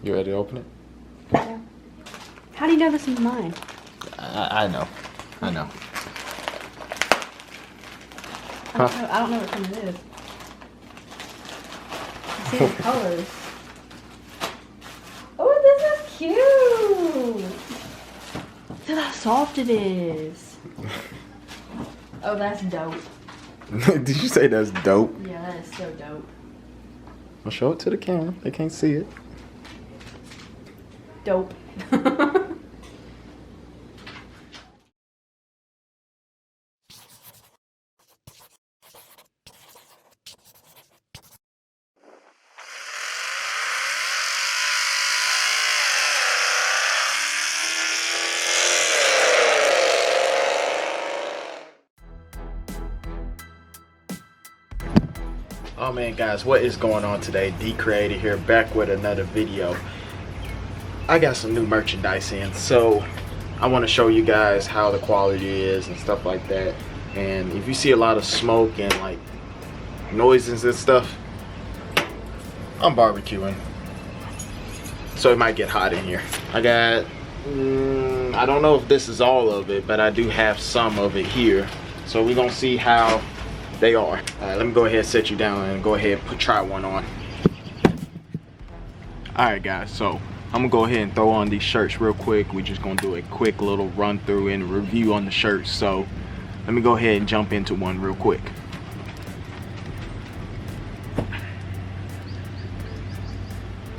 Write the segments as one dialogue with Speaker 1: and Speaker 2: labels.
Speaker 1: You ready to open it?
Speaker 2: Yeah. How do you know this is mine?
Speaker 1: I know. I know.
Speaker 2: I don't know what kind it is. I see the colors. Oh, this is cute! Look how soft it is. Oh, that's dope.
Speaker 1: Did you say that's dope?
Speaker 2: Yeah, that is so dope.
Speaker 1: I'll show it to the camera. They can't see it.
Speaker 2: Dope.
Speaker 1: Oh man, guys, what is going on today? D Creator here, back with another video. I got some new merchandise in, so I want to show you guys how the quality is and stuff like that. And if you see a lot of smoke and like noises and stuff, I'm barbecuing, so it might get hot in here. I got I don't know if this is all of it, but I do have some of it here, so we're gonna see how they are. Let me go ahead and set you down and go ahead and try one on. Alright guys, so I'm gonna go ahead and throw on these shirts real quick. We're just gonna do a quick little run through and review on the shirts. So let me go ahead and jump into one real quick.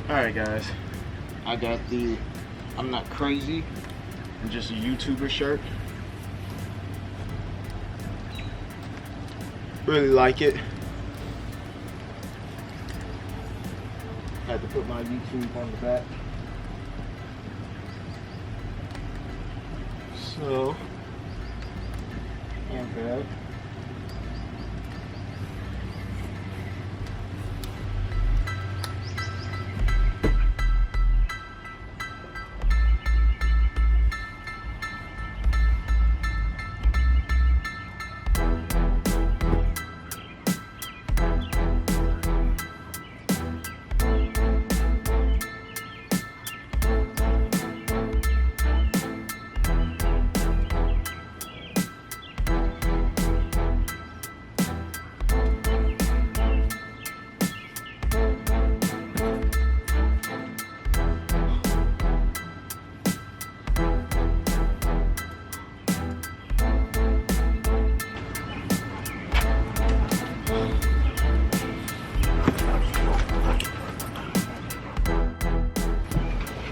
Speaker 1: Alright guys, I got the I'm Not Crazy, I'm Just a YouTuber shirt. Really like it. Had to put my YouTube on the back. So, and bad.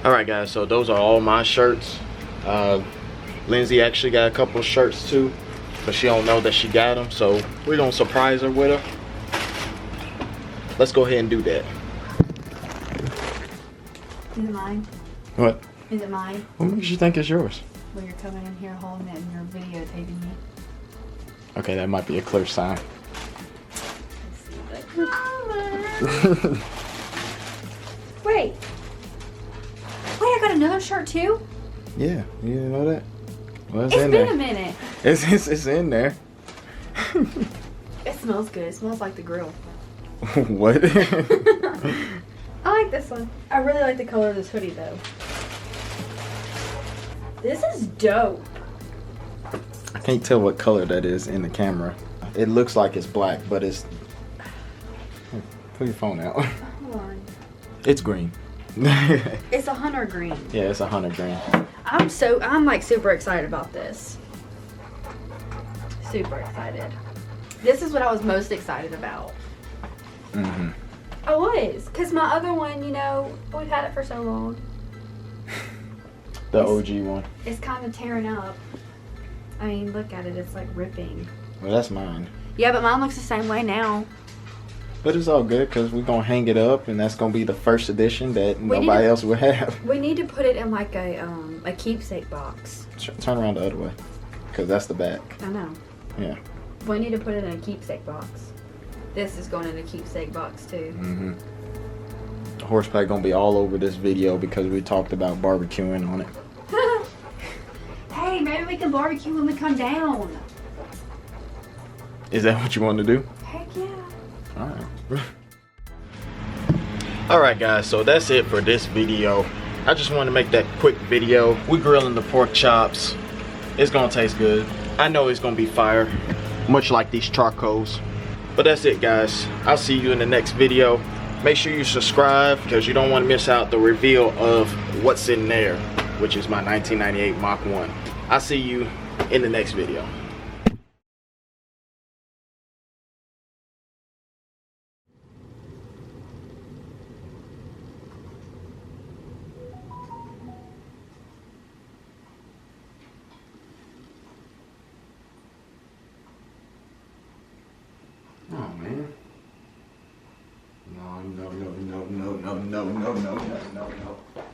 Speaker 1: Alright guys, so those are all my shirts. Lindsay actually got a couple shirts too, but she don't know that she got them, so we're gonna surprise her with her. Let's go ahead and do that.
Speaker 2: Is it mine?
Speaker 1: What?
Speaker 2: Is it mine?
Speaker 1: What makes you think it's yours?
Speaker 2: When you're coming in here holding it and you're videotaping me.
Speaker 1: Okay, that might be a clear sign.
Speaker 2: Let's see, like, Wait. Wait, I got another shirt too?
Speaker 1: Yeah, you didn't know that? Well,
Speaker 2: It's been a minute.
Speaker 1: It's in there.
Speaker 2: It smells good. It smells like the grill.
Speaker 1: What?
Speaker 2: I like this one. I really like the color of this hoodie though. This is dope.
Speaker 1: I can't tell what color that is in the camera. It looks like it's black, but it's... Put your phone out.
Speaker 2: Hold on.
Speaker 1: It's green.
Speaker 2: It's a hunter green.
Speaker 1: Yeah, it's a hunter green.
Speaker 2: I'm like super excited about this. Super excited. This is what I was most excited about.
Speaker 1: Mm-hmm.
Speaker 2: I was, cause my other one, you know, we've had it for so long.
Speaker 1: The OG one.
Speaker 2: It's kind of tearing up. I mean, look at it. It's like ripping.
Speaker 1: Well, that's mine.
Speaker 2: Yeah, but mine looks the same way now.
Speaker 1: But it's all good because we're going to hang it up, and that's going to be the first edition that nobody else will have.
Speaker 2: We need to put it in like a keepsake box.
Speaker 1: Turn around the other way because that's the back.
Speaker 2: I know.
Speaker 1: Yeah.
Speaker 2: We need to put it in a keepsake box. This is going in a keepsake box too.
Speaker 1: Mm-hmm. The horseplay going to be all over this video because we talked about barbecuing on it.
Speaker 2: Hey, maybe we can barbecue when we come down.
Speaker 1: Is that what you want to do?
Speaker 2: Heck yeah.
Speaker 1: Alright. Alright guys, so that's it for this video. I just want to make that quick video. We grilling the pork chops. It's gonna taste good. I know it's gonna be fire, much like these charcoals. But that's it guys. I'll see you in the next video. Make sure you subscribe because you don't want to miss out the reveal of what's in there, which is my 1998 Mach 1. I'll see you in the next video. Oh man. No.